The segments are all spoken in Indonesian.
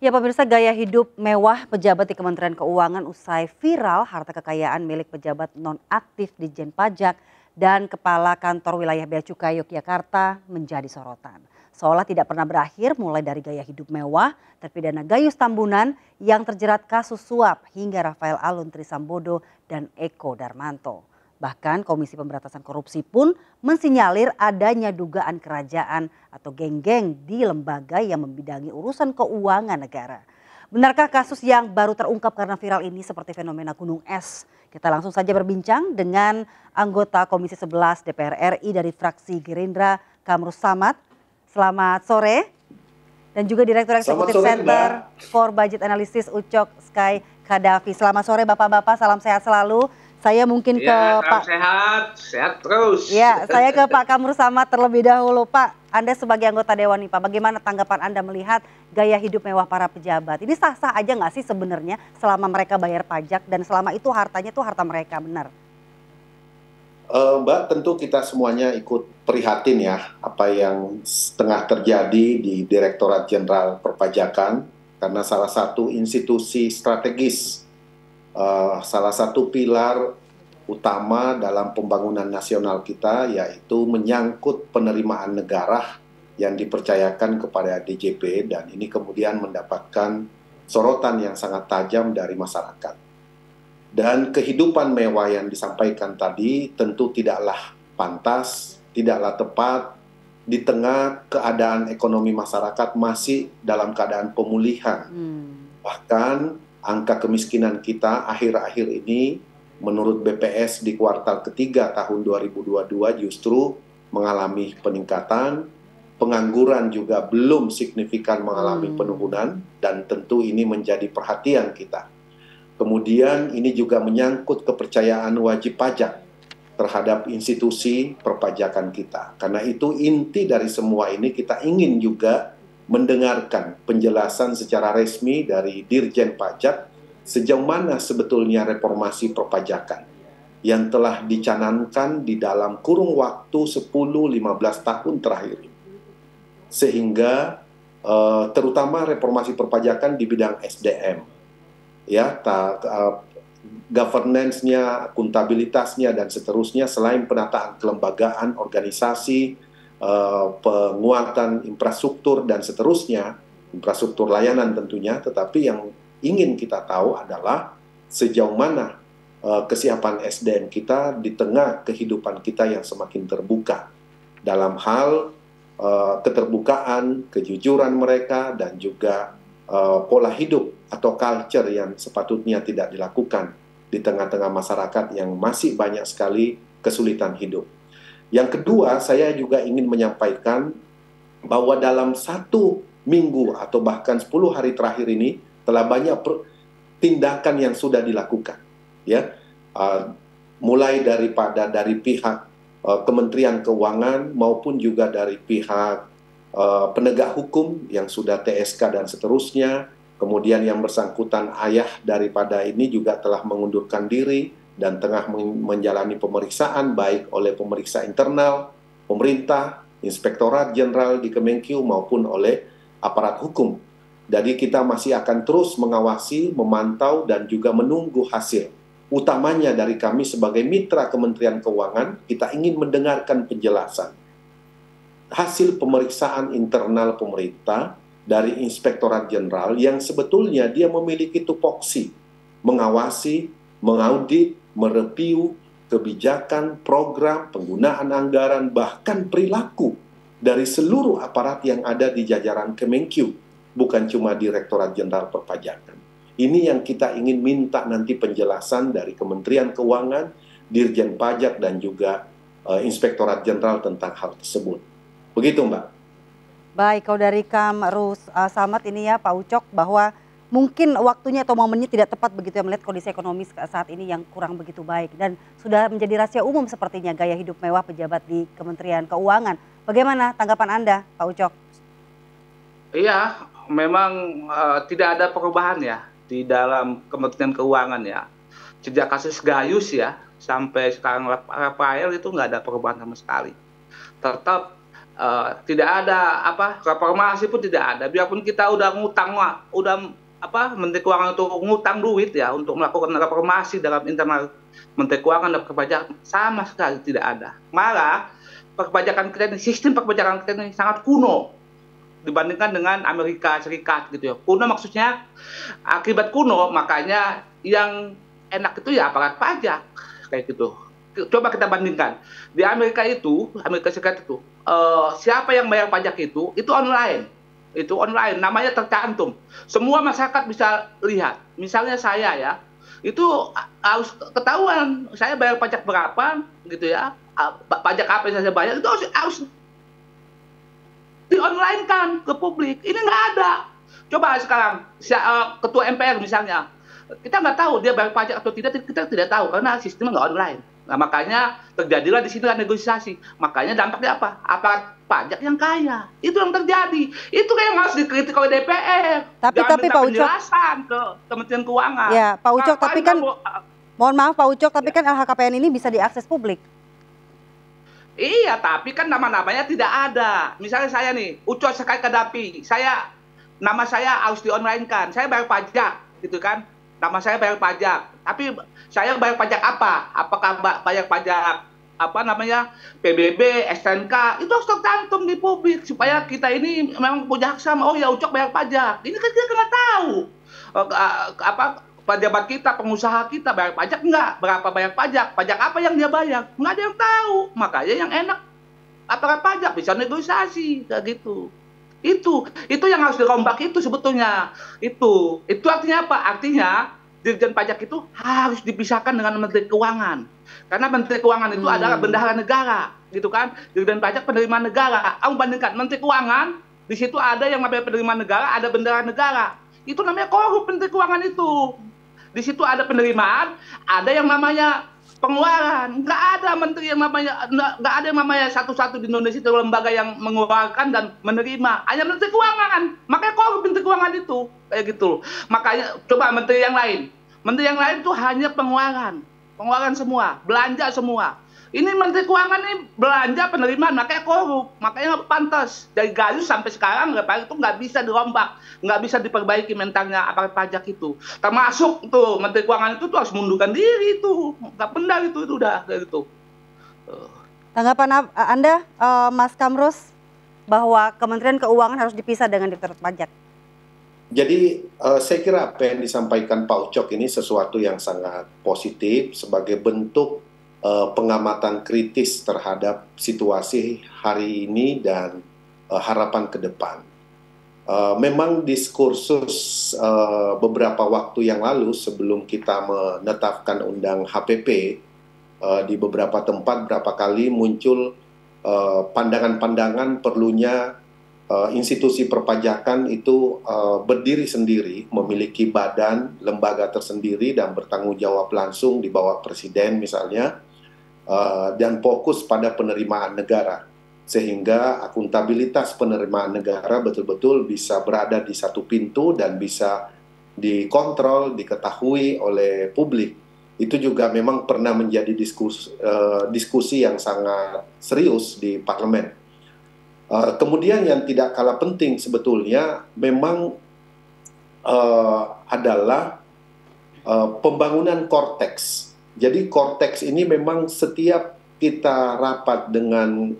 Ya pemirsa, gaya hidup mewah pejabat di Kementerian Keuangan usai viral harta kekayaan milik pejabat nonaktif di Dijen Pajak dan Kepala Kantor Wilayah Bea Cukai Yogyakarta menjadi sorotan. Seolah tidak pernah berakhir mulai dari gaya hidup mewah, terpidana Gayus Tambunan yang terjerat kasus suap hingga Rafael Alun Trisambodo dan Eko Darmanto. Bahkan Komisi Pemberantasan Korupsi pun mensinyalir adanya dugaan kerajaan atau geng-geng di lembaga yang membidangi urusan keuangan negara. Benarkah kasus yang baru terungkap karena viral ini seperti fenomena gunung es? Kita langsung saja berbincang dengan anggota Komisi 11 DPR RI dari fraksi Gerindra, Kamrus Samad. Selamat sore. Dan juga Direktur Eksekutif Center for Budget Analysis Ucok Sky Khadafi. Selamat sore Bapak-Bapak, salam sehat selalu. Saya mungkin ke Pak. Sehat terus. Ya, saya ke Pak Kamrus Samad terlebih dahulu. Pak, Anda sebagai anggota Dewan nih Pak, bagaimana tanggapan Anda melihat gaya hidup mewah para pejabat? Ini sah-sah aja nggak sih sebenarnya selama mereka bayar pajak dan selama itu hartanya tuh harta mereka, benar? Mbak, tentu kita semuanya ikut prihatin ya apa yang tengah terjadi di Direktorat Jenderal Perpajakan karena salah satu institusi strategis, salah satu pilar utama dalam pembangunan nasional kita yaitu menyangkut penerimaan negara yang dipercayakan kepada DJP dan ini kemudian mendapatkan sorotan yang sangat tajam dari masyarakat. Dan kehidupan mewah yang disampaikan tadi tentu tidaklah pantas, tidaklah tepat di tengah keadaan ekonomi masyarakat masih dalam keadaan pemulihan. Bahkan angka kemiskinan kita akhir-akhir ini menurut BPS di kuartal ketiga tahun 2022 justru mengalami peningkatan, pengangguran juga belum signifikan mengalami penurunan dan tentu ini menjadi perhatian kita. Kemudian ini juga menyangkut kepercayaan wajib pajak terhadap institusi perpajakan kita. Karena itu inti dari semua ini kita ingin juga mendengarkan penjelasan secara resmi dari Dirjen Pajak sejauh mana sebetulnya reformasi perpajakan yang telah dicanangkan di dalam kurun waktu 10-15 tahun terakhir. Sehingga terutama reformasi perpajakan di bidang SDM. Ya, governance-nya, akuntabilitasnya, dan seterusnya selain penataan kelembagaan, organisasi, penguatan infrastruktur, dan seterusnya, infrastruktur layanan tentunya, tetapi yang ingin kita tahu adalah sejauh mana kesiapan SDM kita di tengah kehidupan kita yang semakin terbuka dalam hal keterbukaan, kejujuran mereka, dan juga pola hidup atau culture yang sepatutnya tidak dilakukan di tengah-tengah masyarakat yang masih banyak sekali kesulitan hidup. Yang kedua, saya juga ingin menyampaikan bahwa dalam 1 minggu atau bahkan 10 hari terakhir ini telah banyak tindakan yang sudah dilakukan, ya, mulai dari pihak Kementerian Keuangan maupun juga dari pihak penegak hukum yang sudah TSK dan seterusnya. Kemudian yang bersangkutan ayah daripada ini juga telah mengundurkan diri dan tengah menjalani pemeriksaan baik oleh pemeriksa internal, pemerintah, Inspektorat Jenderal di Kemenkyu maupun oleh aparat hukum. Jadi kita masih akan terus mengawasi, memantau dan juga menunggu hasil. Utamanya dari kami sebagai mitra Kementerian Keuangan, kita ingin mendengarkan penjelasan hasil pemeriksaan internal pemerintah dari Inspektorat Jenderal yang sebetulnya dia memiliki tupoksi mengawasi, mengaudit, mereview kebijakan, program, penggunaan anggaran, bahkan perilaku dari seluruh aparat yang ada di jajaran Kemenkyu, bukan cuma Direktorat Jenderal Perpajakan. Ini yang kita ingin minta nanti penjelasan dari Kementerian Keuangan, Dirjen Pajak, dan juga Inspektorat Jenderal tentang hal tersebut. Begitu, Mbak. Baik, kalau dari Kamrus Samad ini ya Pak Ucok, bahwa mungkin waktunya atau momennya tidak tepat begitu ya melihat kondisi ekonomi saat ini yang kurang begitu baik. Dan sudah menjadi rahasia umum sepertinya gaya hidup mewah pejabat di Kementerian Keuangan. Bagaimana tanggapan Anda Pak Ucok? Iya, memang tidak ada perubahan ya di dalam Kementerian Keuangan ya. Sejak kasus Gayus ya sampai sekarang Rafael itu nggak ada perubahan sama sekali. Tetap Tidak ada reformasi pun tidak ada. Biarpun kita udah ngutang, Menteri Keuangan itu ngutang duit ya untuk melakukan reformasi dalam internal Menteri Keuangan dan perpajakan, sama sekali tidak ada. Malah perpajakan kita ini, sistem perpajakan kita ini sangat kuno dibandingkan dengan Amerika Serikat gitu ya. Kuno maksudnya akibat kuno, makanya yang enak itu ya aparat pajak kayak gitu. Coba kita bandingkan di Amerika Serikat itu, siapa yang bayar pajak itu online, namanya tercantum, semua masyarakat bisa lihat. Misalnya saya ya, itu harus ketahuan saya bayar pajak berapa gitu ya, pajak apa yang saya bayar itu harus di online kan ke publik. Ini nggak ada. Coba sekarang ketua MPR misalnya, kita nggak tahu dia bayar pajak atau tidak, kita tidak tahu karena sistemnya nggak online. Nah, makanya terjadilah di sini negosiasi. Makanya dampaknya apa? Aparat pajak yang kaya. Itu yang terjadi. Itu yang harus dikritik oleh DPR. Tapi Pak Ucok, penjelasan ke Kementerian Keuangan. Ya, Pak Ucok, tapi kan mohon maaf Pak Ucok, tapi kan LHKPN ini bisa diakses publik. Iya, tapi kan nama-namanya tidak ada. Misalnya saya nih, Ucok Sekali Kadapi, nama saya harus di-online-kan. Saya bayar pajak, gitu kan. Nama saya bayar pajak. Tapi saya bayar pajak apa? Apakah bayar pajak PBB, STNK? Itu harus tercantum di publik supaya kita ini memang punya hak sama. Oh ya, Ucok bayar pajak. Ini kan kita nggak tahu. Pejabat kita, pengusaha kita bayar pajak enggak? Berapa bayar pajak? Pajak apa yang dia bayar? Nggak ada yang tahu. Makanya yang enak aparat pajak bisa negosiasi kayak gitu. Itu yang harus dirombak itu sebetulnya. Itu artinya apa? Artinya Dirjen Pajak itu harus dipisahkan dengan Menteri Keuangan. Karena Menteri Keuangan itu adalah bendahara negara, gitu kan? Dirjen Pajak penerimaan negara. Kamu bandingkan Menteri Keuangan, di situ ada yang namanya penerimaan negara, ada bendahara negara. Itu namanya korup Menteri Keuangan itu. Di situ ada penerimaan, ada yang namanya pengeluaran. Nggak ada yang namanya satu-satu di Indonesia itu lembaga yang mengeluarkan dan menerima. Hanya Menteri Keuangan. Makanya korup Menteri Keuangan itu kayak gitu. Makanya coba menteri yang lain itu hanya pengeluaran semua, belanja semua. Ini Menteri Keuangan ini belanja penerimaan, makanya korup, makanya pantas. Dari Gayus sampai sekarang itu nggak bisa dirombak, nggak bisa diperbaiki mentalnya aparat pajak itu. Termasuk tuh Menteri Keuangan itu tuh harus mundurkan diri itu, nggak benar itu udah kayak gitu. Tanggapan Anda, Mas Kamrus, bahwa Kementerian Keuangan harus dipisah dengan Direktorat Pajak? Jadi saya kira apa yang disampaikan Pak Ucok ini sesuatu yang sangat positif sebagai bentuk pengamatan kritis terhadap situasi hari ini dan harapan ke depan. Memang diskursus beberapa waktu yang lalu sebelum kita menetapkan undang HPP, di beberapa tempat berapa kali muncul pandangan-pandangan perlunya institusi perpajakan itu berdiri sendiri, memiliki badan, lembaga tersendiri dan bertanggung jawab langsung di bawah presiden misalnya, dan fokus pada penerimaan negara. Sehingga akuntabilitas penerimaan negara betul-betul bisa berada di satu pintu dan bisa dikontrol, diketahui oleh publik. Itu juga memang pernah menjadi diskusi yang sangat serius di parlemen. Kemudian yang tidak kalah penting sebetulnya memang adalah pembangunan korteks. Jadi korteks ini memang setiap kita rapat dengan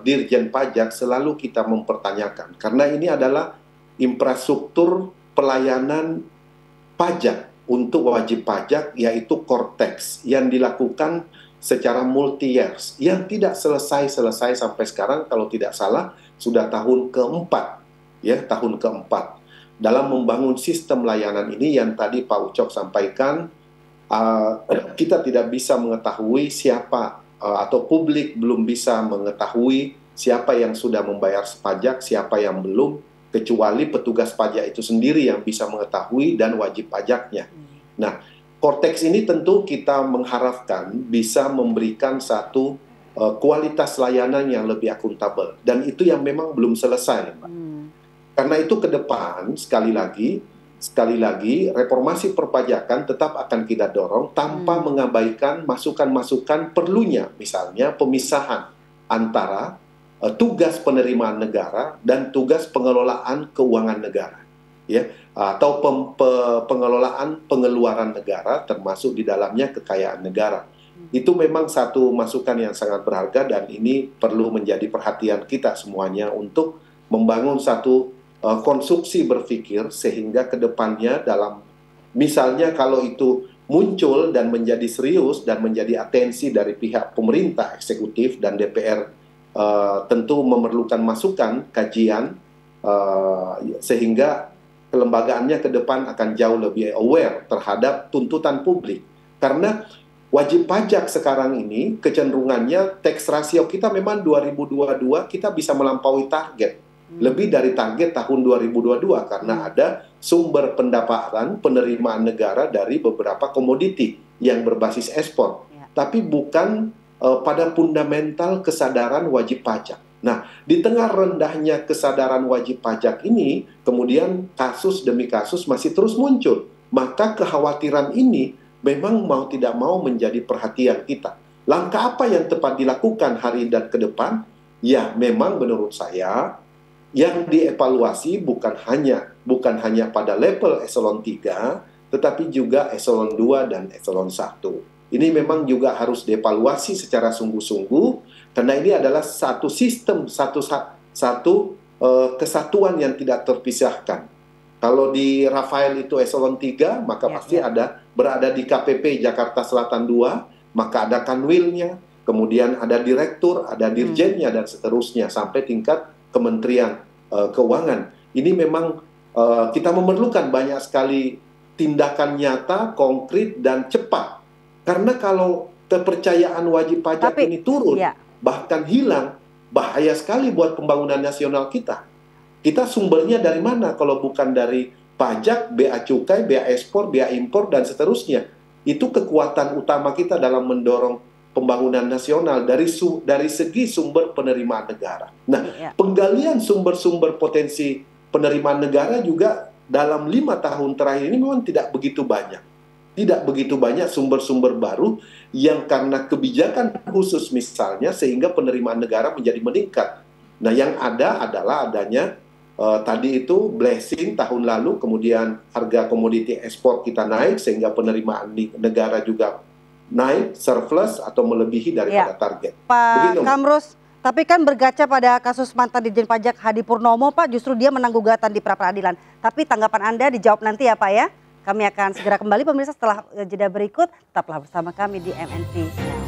Dirjen Pajak selalu kita mempertanyakan. Karena ini adalah infrastruktur pelayanan pajak untuk wajib pajak, yaitu korteks yang dilakukan secara multi-years, yang tidak selesai sampai sekarang, kalau tidak salah sudah tahun keempat, ya, tahun keempat dalam membangun sistem layanan ini yang tadi Pak Ucok sampaikan. Kita tidak bisa mengetahui siapa atau publik belum bisa mengetahui siapa yang sudah membayar pajak, siapa yang belum, kecuali petugas pajak itu sendiri yang bisa mengetahui dan wajib pajaknya. Nah, korteks ini tentu kita mengharapkan bisa memberikan satu kualitas layanan yang lebih akuntabel, dan itu yang memang belum selesai, Mbak. Karena itu ke depan sekali lagi reformasi perpajakan tetap akan kita dorong tanpa mengabaikan masukan-masukan perlunya, misalnya pemisahan antara tugas penerimaan negara dan tugas pengelolaan keuangan negara, ya, atau pengelolaan pengeluaran negara termasuk di dalamnya kekayaan negara. Itu memang satu masukan yang sangat berharga dan ini perlu menjadi perhatian kita semuanya untuk membangun satu konstruksi berpikir sehingga ke depannya dalam misalnya kalau itu muncul dan menjadi serius dan menjadi atensi dari pihak pemerintah, eksekutif dan DPR, tentu memerlukan masukan, kajian, sehingga kelembagaannya ke depan akan jauh lebih aware terhadap tuntutan publik. Karena wajib pajak sekarang ini kecenderungannya tax ratio kita memang 2022 kita bisa melampaui target. Lebih dari target tahun 2022 karena ada sumber pendapatan penerimaan negara dari beberapa komoditi yang berbasis ekspor. Tapi bukan pada fundamental kesadaran wajib pajak. Nah, di tengah rendahnya kesadaran wajib pajak ini, kemudian kasus demi kasus masih terus muncul. Maka kekhawatiran ini memang mau tidak mau menjadi perhatian kita. Langkah apa yang tepat dilakukan hari dan ke depan? Ya, memang menurut saya yang dievaluasi bukan hanya pada level eselon 3, tetapi juga eselon 2 dan eselon 1. Ini memang juga harus dievaluasi secara sungguh-sungguh, karena ini adalah satu sistem, satu kesatuan yang tidak terpisahkan. Kalau di Rafael itu eselon 3, maka pasti berada di KPP Jakarta Selatan 2, maka ada kanwilnya, kemudian ada direktur, ada dirjennya, dan seterusnya, sampai tingkat Kementerian Keuangan. Ini memang kita memerlukan banyak sekali tindakan nyata, konkret, dan cepat. Karena kalau kepercayaan wajib pajak ini turun, bahkan hilang, bahaya sekali buat pembangunan nasional kita. Kita sumbernya dari mana kalau bukan dari pajak, bea cukai, bea ekspor, bea impor, dan seterusnya. Itu kekuatan utama kita dalam mendorong pembangunan nasional dari segi sumber penerimaan negara. Nah, penggalian sumber-sumber potensi penerimaan negara juga dalam 5 tahun terakhir ini memang tidak begitu banyak. Tidak begitu banyak sumber-sumber baru yang karena kebijakan khusus misalnya sehingga penerimaan negara menjadi meningkat. Nah, yang ada adalah adanya tadi itu blessing tahun lalu, kemudian harga komoditi ekspor kita naik sehingga penerimaan negara juga naik, surplus atau melebihi daripada target. Pak Kamrus, tapi kan berkaca pada kasus mantan Dirjen Pajak Hadi Purnomo, Pak, justru dia menang gugatan di pra-peradilan. Tapi tanggapan Anda dijawab nanti ya, Pak ya. Kami akan segera kembali pemirsa setelah jeda berikut. Tetaplah bersama kami di MNP Now.